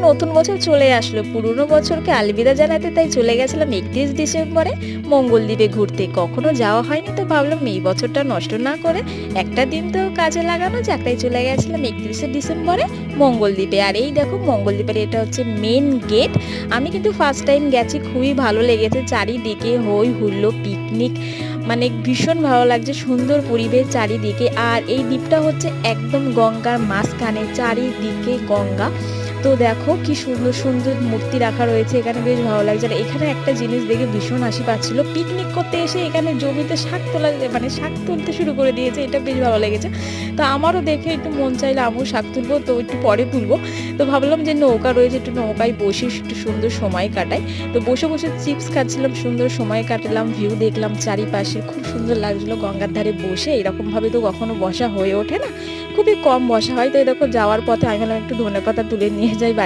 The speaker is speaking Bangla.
নতুন বছর চলে আসলো, পুরনো বছরকে আলবিদা জানাতে তাই চলে গেছিলাম 31 ডিসেম্বরে মঙ্গলদ্বীপে ঘুরতে। কখনো যাওয়া হয়নি, তো ভাবলাম এই বছরটা নষ্ট না করে একটা দিন তো কাজে লাগানো যাক, তাই চলে গেছিলাম 31শে ডিসেম্বরে মঙ্গলদ্বীপে। আর এই দেখো মঙ্গলদ্বীপের এটা হচ্ছে মেন গেট। আমি কিন্তু ফার্স্ট টাইম গেছি, খুবই ভালো লেগেছে। চারিদিকে হই হুল্লো, পিকনিক, মানে ভীষণ ভালো লাগছে, সুন্দর পরিবেশ চারিদিকে। আর এই দ্বীপটা হচ্ছে একদম গঙ্গার মাঝখানে, চারিদিকে গঙ্গা। তো দেখো কি সুন্দর সুন্দর মূর্তি রাখা রয়েছে এখানে, বেশ ভালো লাগছে। আর এখানে একটা জিনিস দেখে ভীষণ হাসি পাচ্ছিল, পিকনিক করতে এসে এখানে জমিতে শাক তোলা, মানে শাক তুলতে শুরু করে দিয়েছে, এটা বেশ ভালো লেগেছে। তো আমারও দেখে একটু মন চাইলে আমিও শাক তুলবো, তো একটু পরে তুলবো। তো ভাবলাম যে নৌকা রয়েছে, একটু নৌকায় বসে একটু সুন্দর সময় কাটাই। তো বসে বসে চিপস খাচ্ছিলাম, সুন্দর সময় কাটালাম, ভিউ দেখলাম চারিপাশে, খুব সুন্দর লাগছিল গঙ্গার ধারে বসে। এরকমভাবে তো কখনো বসা হয়ে ওঠে না, খুবই কম বসা হয়। তো এই দেখো যাওয়ার পথে আমি ভাবলাম একটু ধনেপাতা তুলে নিয়ে যাই বাড়ি।